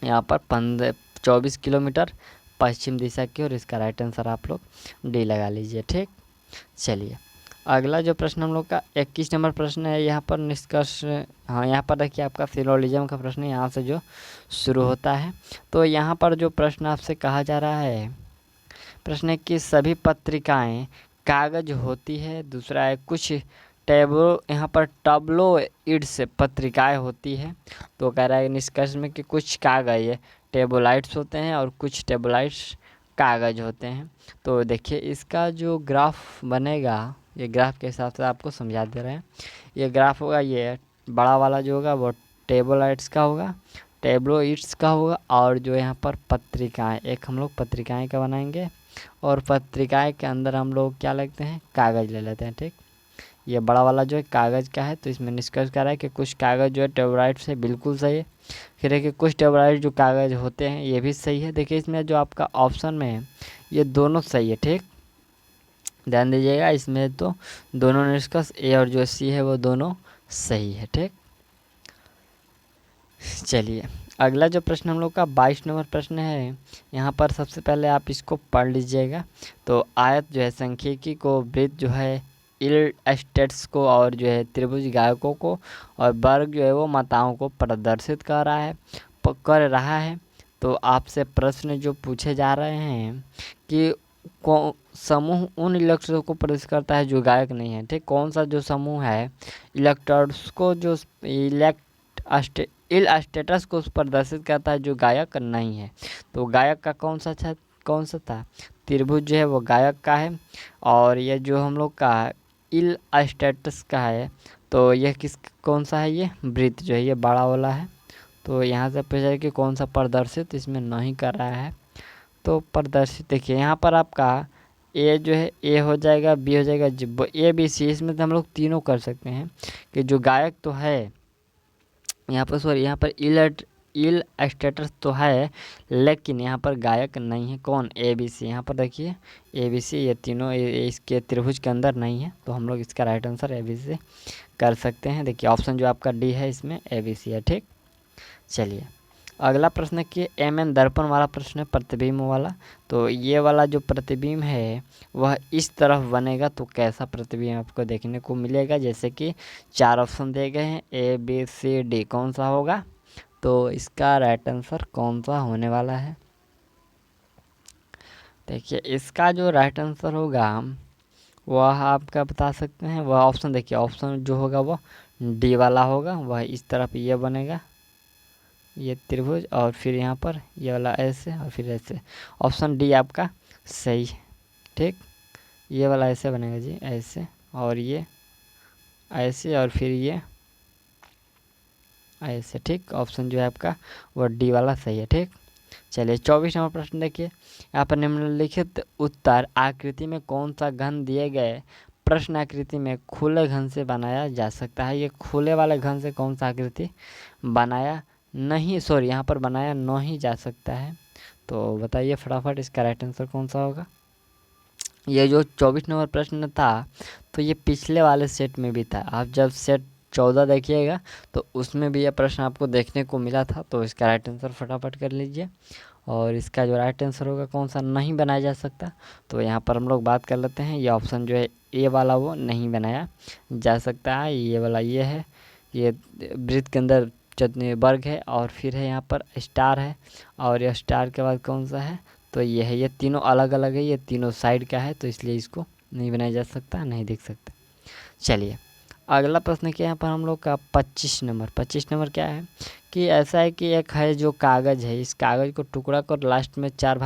यहाँ पर 24 किलोमीटर पश्चिम दिशा की ओर। इसका राइट आंसर आप लोग डी लगा लीजिए, ठीक। चलिए अगला जो प्रश्न हम लोग का 21 नंबर प्रश्न है, यहाँ पर निष्कर्ष, हाँ यहाँ पर देखिए आपका फिलोलिज्म का प्रश्न यहाँ से जो शुरू होता है। तो यहाँ पर जो प्रश्न आपसे कहा जा रहा है, प्रश्न है कि सभी पत्रिकाएं कागज होती है। दूसरा है कुछ यहाँ पर टैब्लोइड्स पत्रिकाएं होती है। तो कह रहा है निष्कर्ष में कि कुछ कागज टेबलाइट्स होते हैं और कुछ टेबलाइट्स कागज होते हैं। तो देखिए इसका जो ग्राफ बनेगा, ये ग्राफ के हिसाब से आपको समझा दे रहे हैं। ये ग्राफ होगा, ये बड़ा वाला जो होगा वो टेबलाइट्स का होगा, टेबलोइड्स का होगा। और जो यहाँ पर पत्रिकाएं, एक हम लोग पत्रिकाएं का बनाएंगे और पत्रिकाएं के अंदर हम लोग क्या लेते हैं, कागज़ ले लेते हैं, ठीक। ये बड़ा वाला जो है कागज़ का है। तो इसमें निष्कर्ष कर रहा है कि कुछ कागज़ जो है टेबलाइट से बिल्कुल सही है। फिर है कि कुछ टेबलाइट जो कागज़ होते हैं ये भी सही है। देखिए इसमें जो आपका ऑप्शन में है ये दोनों सही है, ठीक। ध्यान दीजिएगा इसमें तो दोनों निष्कर्ष ए और जो सी है वो दोनों सही है, ठीक। चलिए अगला जो प्रश्न हम लोग का 22 नंबर प्रश्न है, यहाँ पर सबसे पहले आप इसको पढ़ लीजिएगा। तो आयत जो है सांख्यिकी को, वृत्त जो है इलस्ट्रेट्स को, और जो है त्रिभुज गायकों को, और वर्ग जो है वो माताओं को प्रदर्शित कर रहा है। तो आपसे प्रश्न जो पूछे जा रहे हैं कि समूह उन इलेक्ट्रॉन को प्रदर्शित करता है जो गायक नहीं है, ठीक। कौन सा जो समूह है इलेक्ट्रॉन्स को, जो इलस्ट्रेटस को प्रदर्शित करता है जो गायक नहीं है। तो गायक का कौन सा था, त्रिभुज जो है वो गायक का है। और ये जो हम लोग का इलस्ट्रेटस का है, तो यह कौन सा है, ये वृत्त जो है ये बड़ा वाला है। तो यहाँ से पूछा कि कौन सा प्रदर्शित, इसमें नहीं कर रहा है। तो प्रदर्शित देखिए यहाँ पर आपका ए जो है ए हो जाएगा, बी हो जाएगा, ए बी सी। इसमें तो हम लोग तीनों कर सकते हैं कि जो गायक तो है यहाँ पर सॉरी, यहाँ पर इल स्टेटस तो है, लेकिन यहाँ पर गायक नहीं है। कौन? A B C. यहाँ पर देखिए ए बी सी, ये तीनों इसके त्रिभुज के अंदर नहीं है, तो हम लोग इसका right answer A B C कर सकते हैं। देखिए ऑप्शन जो आपका डी है, इसमें ए बी सी है। ठीक, चलिए अगला प्रश्न है कि एम एन दर्पण वाला प्रश्न है, प्रतिबिंब वाला। तो ये वाला जो प्रतिबिंब है वह इस तरफ बनेगा, तो कैसा प्रतिबिंब आपको देखने को मिलेगा? जैसे कि 4 ऑप्शन दिए गए हैं, ए बी सी डी, कौन सा होगा? तो इसका राइट आंसर कौन सा होने वाला है? देखिए इसका जो राइट आंसर होगा वह आपका बता सकते हैं, वह ऑप्शन देखिए, ऑप्शन जो होगा वो डी वाला होगा। वह इस तरफ ये बनेगा, ये त्रिभुज, और फिर यहाँ पर ये वाला ऐसे और फिर ऐसे। ऑप्शन डी आपका सही है। ठीक, ये वाला ऐसे बनेगा जी, ऐसे, और ये ऐसे, और फिर ये ऐसे। ठीक, ऑप्शन जो है आपका वो डी वाला सही है। ठीक, चलिए 24 नंबर प्रश्न देखिए। यहाँ पर निम्नलिखित उत्तर आकृति में कौन सा घन दिए गए प्रश्न आकृति में खुले घन से बनाया जा सकता है? ये खुले वाले घन से कौन सा आकृति बनाया नहीं, सॉरी यहाँ पर बनाया नहीं जा सकता है? तो बताइए फटाफट इसका राइट आंसर कौन सा होगा। ये जो 24 नंबर प्रश्न था, तो ये पिछले वाले सेट में भी था। आप जब सेट 14 देखिएगा तो उसमें भी यह प्रश्न आपको देखने को मिला था। तो इसका राइट आंसर फटाफट कर लीजिए। और इसका जो राइट आंसर होगा कौन सा नहीं बनाया जा सकता, तो यहाँ पर हम लोग बात कर लेते हैं। ये ऑप्शन जो है ए वाला वो नहीं बनाया जा सकता है। ये वाला ये है, ये वृत्त के अंदर वर्ग है, और फिर है यहाँ पर स्टार है, और यह स्टार के बाद कौन सा है? तो ये है। ये तीनों अलग अलग है, ये तीनों साइड का है, तो इसलिए इसको नहीं बनाया जा सकता, नहीं देख सकते। चलिए अगला प्रश्न क्या है यहाँ पर हम लोग का 25 नंबर क्या है कि ऐसा है कि एक है जो कागज़ है, इस कागज़ को टुकड़ा कर लास्ट में चार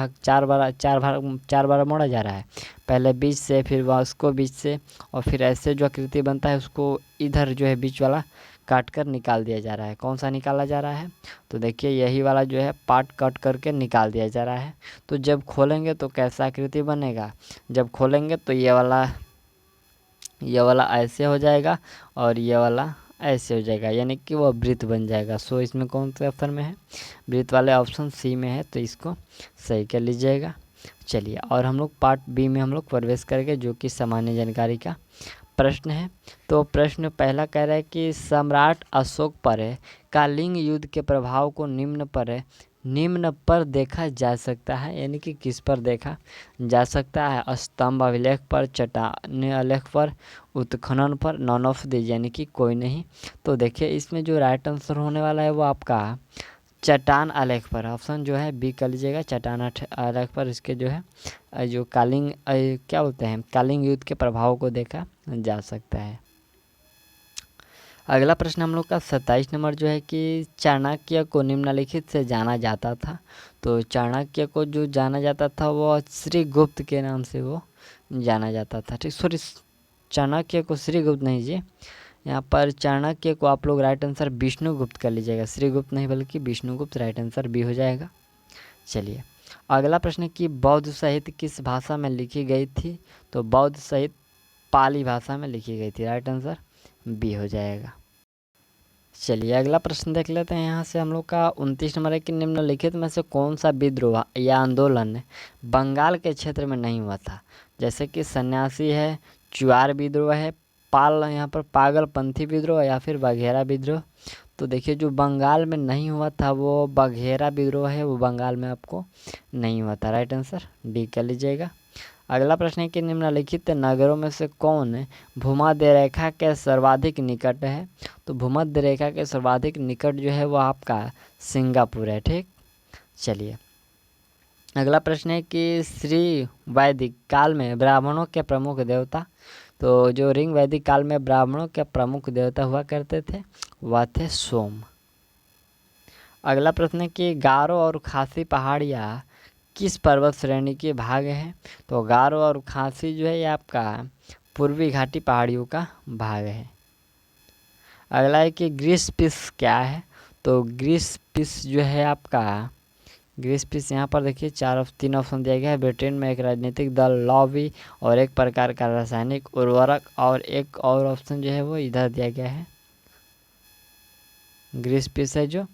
बार मोड़ा जा रहा है। पहले बीच से, फिर वह उसको बीच से, और फिर ऐसे जो आकृति बनता है उसको इधर जो है बीच वाला काट कर निकाल दिया जा रहा है। कौन सा निकाला जा रहा है? तो देखिए यही वाला जो है पार्ट कट करके निकाल दिया जा रहा है। तो जब खोलेंगे तो कैसा आकृति बनेगा? जब खोलेंगे तो ये वाला ऐसे हो जाएगा, और ये वाला ऐसे हो जाएगा, यानी कि वो वृत्त बन जाएगा। सो इसमें कौन से ऑप्शन में है? वृत्त वाले ऑप्शन सी में है, तो इसको सही कर लीजिएगा। चलिए और हम लोग पार्ट बी में हम लोग प्रवेश करेंगे, जो कि सामान्य जानकारी का प्रश्न है। तो प्रश्न पहला कह रहा है कि सम्राट अशोक पर कलिंग युद्ध के प्रभाव को निम्न पर देखा जा सकता है, यानी कि किस पर देखा जा सकता है? स्तंभ अभिलेख पर, चट्टान अलेख पर, उत्खनन पर, नॉन ऑफ दीज, यानी कि कोई नहीं। तो देखिए इसमें जो राइट आंसर होने वाला है वो आपका चट्टान आलेख पर, ऑप्शन जो है बी कर लीजिएगा, चट्टान आलेख पर इसके जो है जो क्या बोलते हैं कलिंग युद्ध के प्रभाव को देखा जा सकता है। अगला प्रश्न हम लोग का 27 नंबर जो है कि चाणक्य को निम्नलिखित से जाना जाता था। तो चाणक्य को जो जाना जाता था वो श्रीगुप्त के नाम से वो जाना जाता था। ठीक, सॉरी चाणक्य को श्रीगुप्त नहीं जी, यहाँ पर चाणक्य को आप लोग राइट आंसर विष्णुगुप्त कर लीजिएगा, श्रीगुप्त नहीं बल्कि विष्णुगुप्त, राइट आंसर बी हो जाएगा। चलिए अगला प्रश्न है कि बौद्ध साहित्य किस भाषा में लिखी गई थी? तो बौद्ध साहित्य पाली भाषा में लिखी गई थी, राइट आंसर बी हो जाएगा। चलिए अगला प्रश्न देख लेते हैं। यहाँ से हम लोग का 29 नंबर है कि निम्नलिखित में से कौन सा विद्रोह या आंदोलन बंगाल के क्षेत्र में नहीं हुआ था? जैसे कि सन्यासी है, चुआर विद्रोह है, यहाँ पर पागलपंथी विद्रोह, या फिर बघेरा विद्रोह। तो देखिए जो बंगाल में नहीं हुआ था वो बघेरा विद्रोह है, वो बंगाल में आपको नहीं हुआ था, राइट आंसर डी कर लीजिएगा। अगला प्रश्न है कि निम्नलिखित नगरों में से कौन भूमध्य रेखा के सर्वाधिक निकट है? तो भूमध्य रेखा के सर्वाधिक निकट जो है वो आपका सिंगापुर है। ठीक, चलिए अगला प्रश्न है कि श्री वैदिक काल में ब्राह्मणों के प्रमुख देवता, तो जो रिंग वैदिक काल में ब्राह्मणों के प्रमुख देवता हुआ करते थे वह थे सोम। अगला प्रश्न है कि गारो और खासी पहाड़ियाँ किस पर्वत श्रेणी के भाग है? तो गारो और खासी जो है ये आपका पूर्वी घाटी पहाड़ियों का भाग है। अगला है कि ग्रीस पीस क्या है? तो ग्रीस पीस जो है आपका ग्रीस पीस यहाँ पर देखिए 3 ऑप्शन दिया गया है। ब्रिटेन में एक राजनीतिक दल, लॉबी, और एक प्रकार का रासायनिक उर्वरक, और एक और ऑप्शन जो है वो इधर दिया गया है ग्रीनपीस है जो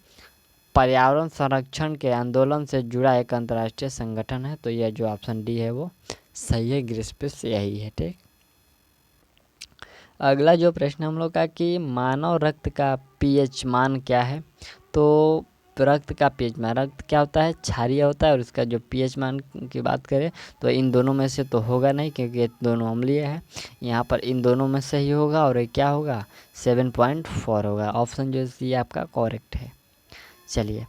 पर्यावरण संरक्षण के आंदोलन से जुड़ा एक अंतर्राष्ट्रीय संगठन है। तो यह जो ऑप्शन डी है वो सही है, ग्रीनपीस यही है। ठीक, अगला जो प्रश्न हम लोग का कि मानव रक्त का पीएच मान क्या है। तो रक्त का पीएच मान, रक्त क्या होता है, क्षारीय होता है, और इसका जो पीएच मान की बात करें तो इन दोनों में से तो होगा नहीं, क्योंकि ये दोनों अम्लीय है। यहाँ पर इन दोनों में से ही होगा, और ये क्या होगा, 7.4 होगा। ऑप्शन जो सी आपका करेक्ट है। चलिए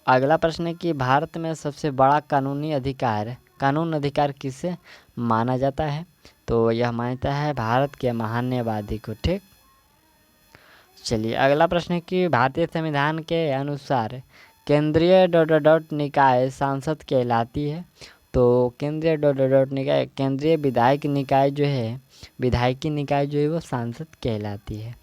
अगला प्रश्न है कि भारत में सबसे बड़ा कानून अधिकार किसे माना जाता है। तो यह मानता है भारत के महान्यवादी को। ठीक, चलिए अगला प्रश्न है कि भारतीय संविधान के अनुसार केंद्रीय निकाय सांसद कहलाती है। तो केंद्रीय निकाय, केंद्रीय विधायक निकाय जो है, विधायकी निकाय जो है वो सांसद कहलाती है।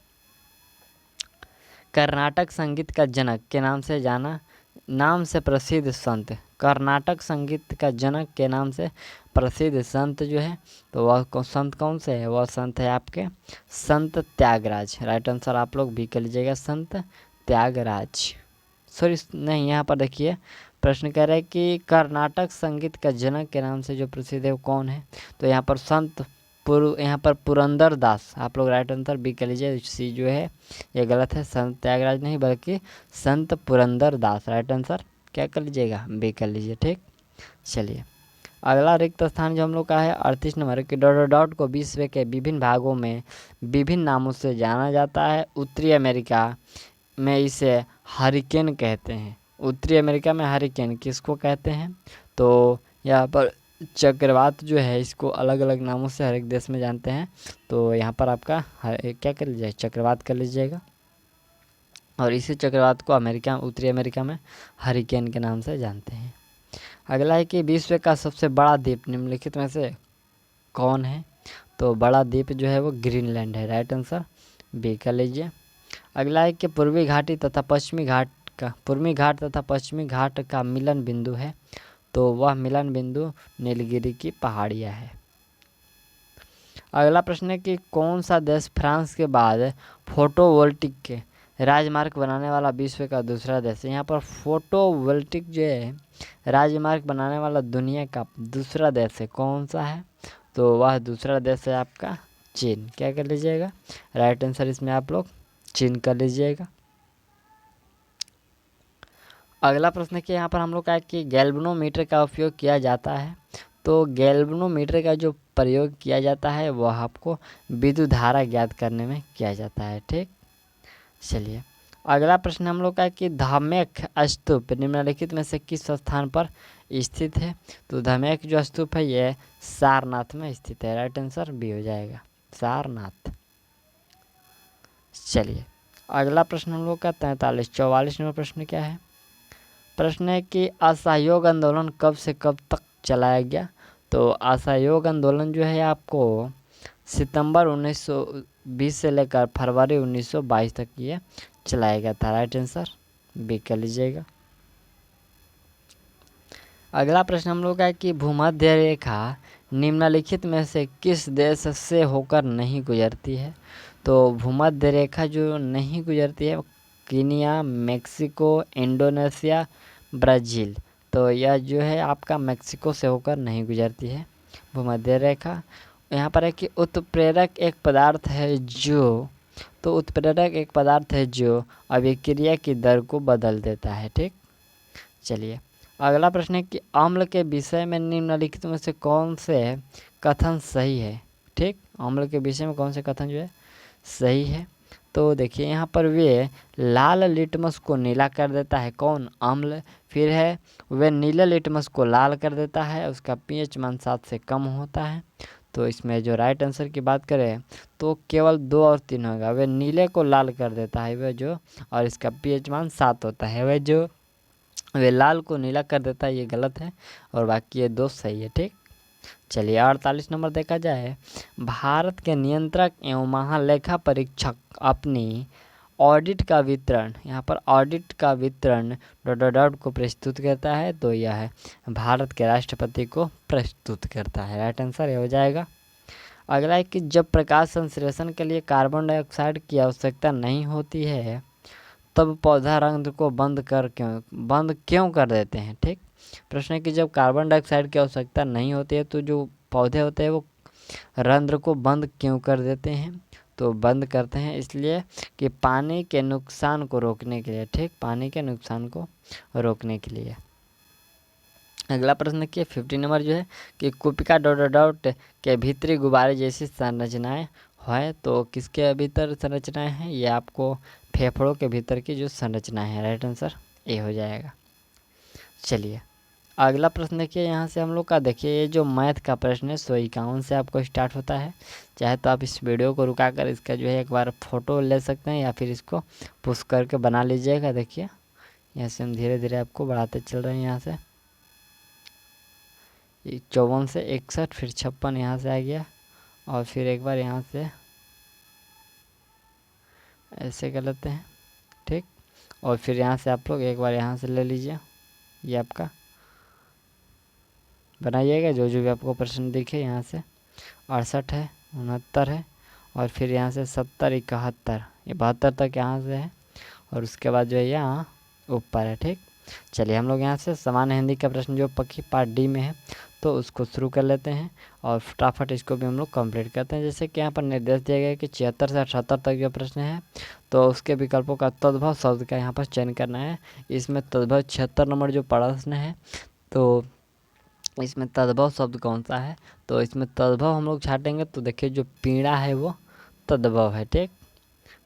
कर्नाटक संगीत का जनक के नाम से प्रसिद्ध संत, कर्नाटक संगीत का जनक के नाम से प्रसिद्ध संत जो है, तो वह संत कौन से है, वह संत है आपके संत त्यागराज। राइट आंसर आप लोग भी कर लीजिएगा, संत त्यागराज। सॉरी नहीं, यहाँ पर देखिए प्रश्न कह रहा है कि कर्नाटक संगीत का जनक के नाम से जो प्रसिद्ध है वो कौन है। तो यहाँ पर पुरंदर दास, आप लोग राइट आंसर बी कर लीजिए। सी जो है ये गलत है, संत त्यागराज नहीं बल्कि संत पुरंदर दास। राइट आंसर क्या कर लीजिएगा, बी कर लीजिए। ठीक, चलिए अगला रिक्त स्थान जो हम लोग का है 38 नंबर कि डॉट को विश्व के विभिन्न भागों में विभिन्न नामों से जाना जाता है। उत्तरी अमेरिका में इसे हरिकेन कहते हैं। उत्तरी अमेरिका में हरिकेन किसको कहते हैं। तो यहाँ पर चक्रवात जो है इसको अलग अलग नामों से हर एक देश में जानते हैं। तो यहाँ पर आपका क्या कर लीजिए, चक्रवात कर लीजिएगा। और इसी चक्रवात को उत्तरी अमेरिका में हरिकेन के नाम से जानते हैं। अगला है कि विश्व का सबसे बड़ा द्वीप निम्नलिखित में से कौन है। तो बड़ा द्वीप जो है वो ग्रीनलैंड है। राइट आंसर बी कर लीजिए। अगला है कि पूर्वी घाट तथा पश्चिमी घाट का मिलन बिंदु है। तो वह मिलन बिंदु नीलगिरी की पहाड़ियाँ है। अगला प्रश्न है कि कौन सा देश फ्रांस के बाद फोटोवोल्टिक के राजमार्ग बनाने वाला विश्व का दूसरा देश है। यहाँ पर फोटोवोल्टिक जो है राजमार्ग बनाने वाला दुनिया का दूसरा देश है, कौन सा है। तो वह दूसरा देश है आपका चीन। क्या कर लीजिएगा, राइट आंसर इसमें आप लोग चीन कर लीजिएगा। अगला प्रश्न है कि यहाँ पर हम लोग का है कि गैल्वेनोमीटर का उपयोग किया जाता है। तो गैल्वेनोमीटर का जो प्रयोग किया जाता है वह आपको विद्युत धारा ज्ञात करने में किया जाता है। ठीक, चलिए अगला प्रश्न हम लोग का है कि धमेख स्तूप निम्नलिखित में से किस स्थान पर स्थित है। तो धमेख जो स्तूप है ये सारनाथ में स्थित है। राइट आंसर बी हो जाएगा, सारनाथ। चलिए अगला प्रश्न हम लोग का 44 नंबर प्रश्न क्या है। प्रश्न है कि असहयोग आंदोलन कब से कब तक चलाया गया। तो असहयोग आंदोलन जो है आपको सितंबर 1920 से लेकर फरवरी 1922 तक ये चलाया गया था। राइट आंसर बी कर लीजिएगा। अगला प्रश्न हम लोग का है कि भूमध्य रेखा निम्नलिखित में से किस देश से होकर नहीं गुजरती है। तो भूमध्य रेखा जो नहीं गुजरती है कीनिया, मेक्सिको, इंडोनेशिया, ब्राज़ील। तो यह जो है आपका मेक्सिको से होकर नहीं गुजरती है भूमध्य रेखा। यहाँ पर है कि उत्प्रेरक एक पदार्थ है जो अभिक्रिया की दर को बदल देता है। ठीक, चलिए अगला प्रश्न है कि अम्ल के विषय में निम्नलिखित में से कौन से कथन सही है। ठीक, अम्ल के विषय में कौन से कथन जो है सही है। तो देखिए यहाँ पर वे लाल लिटमस को नीला कर देता है, कौन, अम्ल। फिर है वे नीले लिटमस को लाल कर देता है, उसका पीएच मान 7 से कम होता है। तो इसमें जो राइट आंसर की बात करें तो केवल 2 और 3 होगा। वे नीले को लाल कर देता है वे जो, और इसका पीएच मान 7 होता है। वे लाल को नीला कर देता है ये गलत है, और बाकी ये 2 सही है। ठीक, चलिए 48 नंबर देखा जाए। भारत के नियंत्रक एवं महालेखा परीक्षक अपनी ऑडिट का वितरण, यहाँ पर ऑडिट का वितरण को प्रस्तुत करता है। तो यह है भारत के राष्ट्रपति को प्रस्तुत करता है। राइट आंसर ये हो जाएगा। अगला है कि जब प्रकाश संश्लेषण के लिए कार्बन डाइऑक्साइड की आवश्यकता नहीं होती है तब पौधा रंध्र को बंद क्यों कर देते हैं। ठीक, प्रश्न है कि जब कार्बन डाइऑक्साइड की आवश्यकता नहीं होती है तो जो पौधे होते हैं वो रंध्र को बंद क्यों कर देते हैं। तो बंद करते हैं इसलिए कि पानी के नुकसान को रोकने के लिए। ठीक, पानी के नुकसान को रोकने के लिए। अगला प्रश्न देखिए 50 नंबर जो है कि कुपिका डॉट डॉट डॉट के भीतरी गुब्बारे जैसी संरचनाएं है, तो किसके भीतर संरचनाएं हैं, ये आपको फेफड़ों के भीतर की जो संरचनाएं हैं। राइट आंसर ए हो जाएगा। चलिए अगला प्रश्न देखिए, यहाँ से हम लोग का देखिए ये जो मैथ का प्रश्न है 151 से आपको स्टार्ट होता है। चाहे तो आप इस वीडियो को रुका कर इसका जो है एक बार फ़ोटो ले सकते हैं या फिर इसको पुश करके बना लीजिएगा। देखिए यहाँ से हम धीरे धीरे आपको बढ़ाते चल रहे हैं। यहाँ से 54 से 61 फिर 56 यहाँ से आ गया और फिर एक बार यहाँ से ऐसे कर लेते हैं। ठीक, और फिर यहाँ से आप लोग एक बार यहाँ से ले लीजिए, ये आपका बनाइएगा जो जो भी आपको प्रश्न दिखे। यहाँ से 68 है, 69 है और फिर यहाँ से 70, 71, ये 72 तक यहाँ से है और उसके बाद जो है यहाँ ऊपर है। ठीक, चलिए हम लोग यहाँ से सामान्य हिंदी का प्रश्न जो पक्की पार्ट डी में है तो उसको शुरू कर लेते हैं और फटाफट इसको भी हम लोग कंप्लीट करते हैं। जैसे कि यहाँ पर निर्देश दिया गया है कि 76 से 78 तक जो प्रश्न है तो उसके विकल्पों का तद्भव शब्द का यहाँ पर चयन करना है। इसमें तद्भव 76 नंबर जो प्रश्न है तो इसमें तद्भव शब्द कौन सा है, तो इसमें तद्भव हम लोग छाटेंगे तो देखिए जो पीड़ा है वो तद्भव है। ठीक,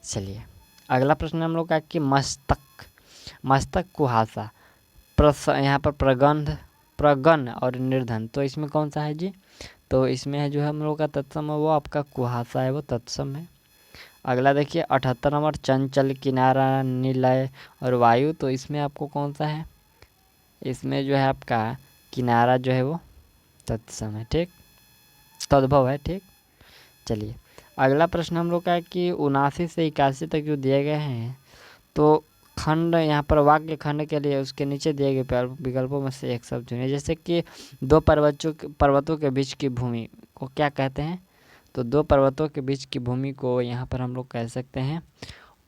चलिए अगला प्रश्न हम लोग का कि मस्तक कुहासा यहाँ पर प्रगण और निर्धन, तो इसमें कौन सा है जी, तो इसमें है जो है हम लोग का तत्सम है वो आपका कुहासा है, वो तत्सम है। अगला देखिए 78 नंबर चंचल, किनारा, निलय और वायु, तो इसमें आपको कौन सा है, इसमें जो है आपका किनारा जो है वो तत्सम है। ठीक, तद्भव है। ठीक, चलिए अगला प्रश्न हम लोग का है कि 79 से 81 तक जो दिए गए हैं तो खंड यहाँ पर वाक्य खंड के लिए उसके नीचे दिए गए विकल्पों में से एक शब्द चुनिए। जैसे कि दो पर्वतों के बीच की भूमि को क्या कहते हैं, तो दो पर्वतों के बीच की भूमि को यहाँ पर हम लोग कह सकते हैं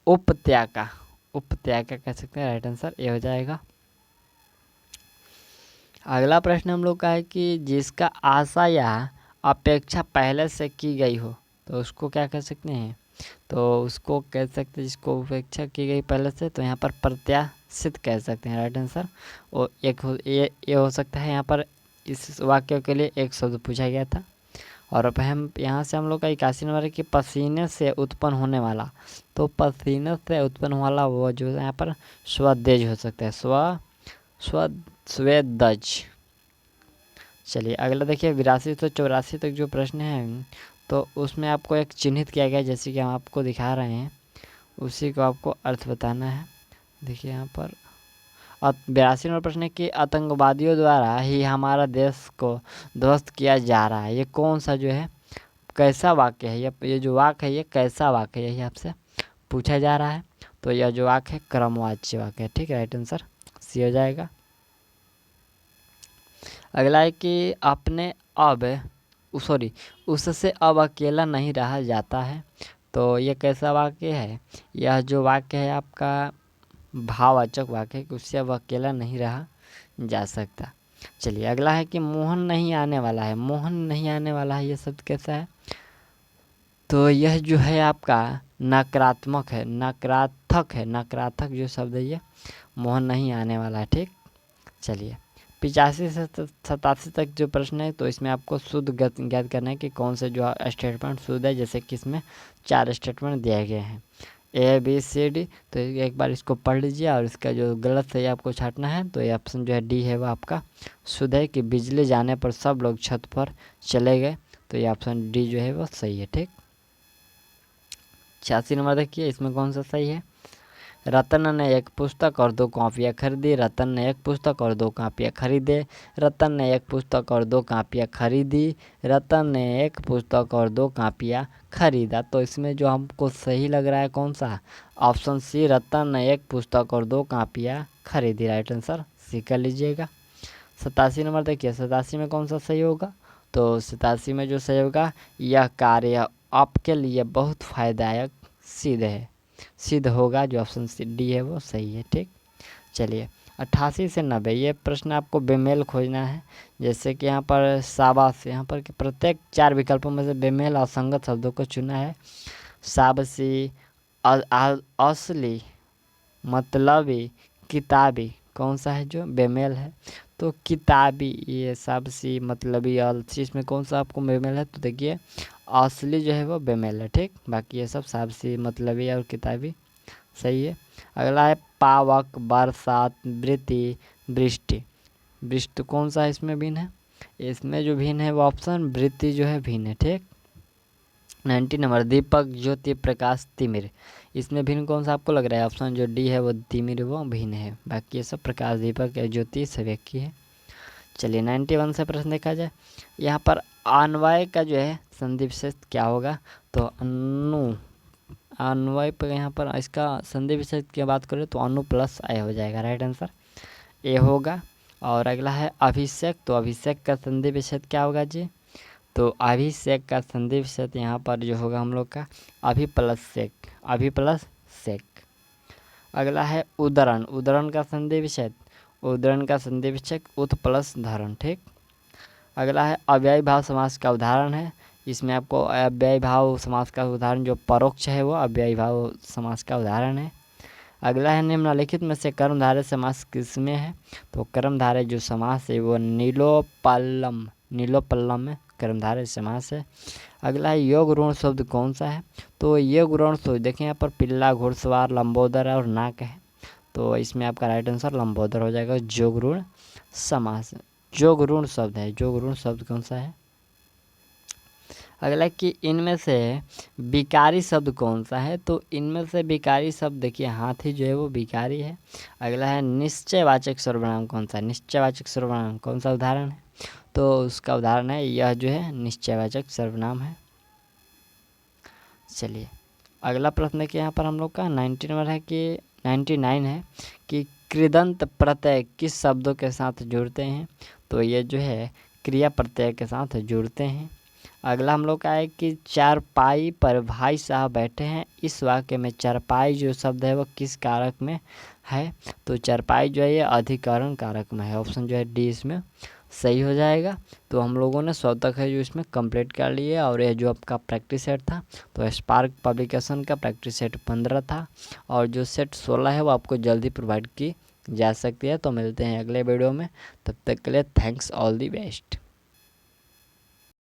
उपत्याका कह सकते हैं। राइट आंसर ए हो जाएगा। अगला प्रश्न हम लोग का है कि जिसका आशा या अपेक्षा पहले से की गई हो तो उसको क्या कह सकते हैं, तो उसको कह सकते हैं जिसको उपेक्षा की गई पहले से, तो यहाँ पर प्रत्याशित कह सकते हैं। राइट आंसर और ये हो सकता है। यहाँ पर इस वाक्य के लिए एक शब्द पूछा गया था। और अब हम यहाँ से हम लोग का 81 नंबर है कि पसीने से उत्पन्न होने वाला, तो पसीने से उत्पन्न वाला वो जो यहाँ पर स्वदेज हो सकता है, स्वेदज। चलिए अगला देखिए 82 से 84 तक जो प्रश्न है तो उसमें आपको एक चिन्हित किया गया है, जैसे कि हम आपको दिखा रहे हैं उसी को आपको अर्थ बताना है। देखिए यहाँ पर 82 नंबर प्रश्न है कि आतंकवादियों द्वारा ही हमारा देश को ध्वस्त किया जा रहा है, ये कौन सा जो है कैसा वाक्य है, ये जो वाक्य है ये कैसा वाक्य है, यही आपसे पूछा जा रहा है। तो यह जो वाक्य है क्रमवाच्य वाक्य है। ठीक है, राइट आंसर सी हो जाएगा। अगला है कि उससे अब अकेला नहीं रहा जाता है, तो ये कैसा वाक्य है, यह जो वाक्य है आपका भाववाचक वाक्य है कि उससे अब अकेला नहीं रहा जा सकता। चलिए अगला है कि मोहन नहीं आने वाला है, ये शब्द कैसा है, तो यह जो है आपका नकारात्मक है, नकारात्मक जो शब्द है ये मोहन नहीं आने वाला है। ठीक, चलिए 85 से 87 तक जो प्रश्न है तो इसमें आपको शुद्ध ज्ञात करना है कि कौन से जो स्टेटमेंट शुद्ध है। जैसे कि इसमें 4 स्टेटमेंट दिए गए हैं ABCD, तो एक बार इसको पढ़ लीजिए और इसका जो गलत है आपको छाटना है। तो ये ऑप्शन जो है डी है वो आपका शुद्ध है कि बिजली जाने पर सब लोग छत पर चले गए, तो ये ऑप्शन डी जो है वो सही है। ठीक, 86 नंबर देखिए इसमें कौन सा सही है, रतन ने एक पुस्तक और 2 कॉपियाँ खरीदी, रतन ने एक पुस्तक और 2 कॉपियाँ खरीदे, रतन ने एक पुस्तक और 2 कॉपियाँ खरीदी, रतन ने एक पुस्तक और 2 कॉपियाँ खरीदा। तो इसमें जो हमको सही लग रहा है कौन सा, ऑप्शन सी, रतन ने एक पुस्तक और 2 कॉपियाँ खरीदी। राइट आंसर सी कर लीजिएगा। 87 नंबर देखिए 87 में कौन सा सही होगा, तो 87 में जो सही होगा, यह कार्य आपके लिए बहुत फायदायक सिद्ध है, सिद्ध होगा। जो ऑप्शन डी है वो सही है। ठीक, चलिए 88 से 90 ये प्रश्न आपको बेमेल खोजना है। जैसे कि यहाँ पर शाबाश, यहाँ पर कि प्रत्येक 4 विकल्पों में से बेमेल और संगत शब्दों को चुना है। शाबशी, असली, मतलबी, किताबी, कौन सा है जो बेमेल है? तो किताबी, ये शाबशी, मतलबी, अलसी, इसमें कौन सा आपको बेमेल है? तो देखिए असली जो है वो बेमेल है। ठीक, बाकी ये सब शाबशी, मतलबी और किताबी सही है। अगला है पावक, बरसात, वृत्ति, वृष्टि। वृष्टि कौन सा इसमें भिन्न है? इसमें जो भिन्न है वो ऑप्शन वृत्ति जो है भिन्न है। ठीक, 90 नंबर दीपक, ज्योति, प्रकाश, तिमिर, इसमें भिन्न कौन सा आपको लग रहा है? ऑप्शन जो डी है वो तिमिर वो भिन्न है। बाकी ये सब प्रकाश, दीपक, ज्योति सब एक ही है। चलिए 91 से प्रश्न देखा जाए। यहाँ पर अन्वय का जो है संधि विशेष क्या होगा? तो अन्वय पर यहाँ पर इसका संधि विशेष की बात करें तो अनु प्लस आय हो जाएगा। राइट आंसर ए होगा। और अगला है अभिषेक, तो अभिषेक का संधि विशेष क्या होगा जी? तो अभिषेक का संधि विशेष यहाँ पर जो होगा हम लोग का अभि प्लस सेक, अभि प्लस सेक। अगला है उदरण, उदरण का संधि विशेष, उदरण का संधि विशेष उत प्लस धरण। ठीक, अगला है अव्ययी भाव समास का उदाहरण है। इसमें आपको अव्ययी भाव समास का उदाहरण जो परोक्ष है वो अव्ययी भाव समास का उदाहरण है। अगला है निम्नलिखित में से कर्मधारय समास किसमें है? तो कर्मधारय जो समास है वो नीलोपल्लम, नीलोपल्लम में कर्मधारय समास है। अगला है योग ऋण शब्द कौन सा है? तो योग ऋण शब्द देखें यहाँ पर पिल्ला, घुड़सवार, लंबोदर और नाक है। तो इसमें आपका राइट आंसर लंबोदर हो जाएगा। जोग ऋण समास, जोग ऋण शब्द है। जोग ऋण शब्द कौन सा है? अगला कि इनमें से विकारी शब्द कौन सा है? तो इनमें से विकारी शब्द देखिए हाथी जो है वो विकारी है। अगला है निश्चयवाचक सर्वनाम कौन सा? निश्चयवाचक सर्वनाम कौन सा उदाहरण है? तो उसका उदाहरण है यह जो है निश्चयवाचक सर्वनाम है। चलिए अगला प्रश्न है कि यहाँ पर हम लोग का 90 नंबर है कि 99 है कि कृदंत प्रत्यय किस शब्दों के साथ जुड़ते हैं? तो ये जो है क्रिया प्रत्यय के साथ जुड़ते हैं। अगला हम लोग का है कि चारपाई पर भाई साहब बैठे हैं। इस वाक्य में चारपाई जो शब्द है वो किस कारक में है? तो चारपाई जो है ये अधिकरण कारक में है। ऑप्शन जो है डी इसमें सही हो जाएगा। तो हम लोगों ने 100 तक है जो इसमें कंप्लीट कर लिए। और ये जो आपका प्रैक्टिस सेट था तो स्पार्क पब्लिकेशन का प्रैक्टिस सेट 15 था और जो सेट 16 है वो आपको जल्दी प्रोवाइड की जा सकती है। तो मिलते हैं अगले वीडियो में, तब तक के लिए थैंक्स, ऑल दी बेस्ट।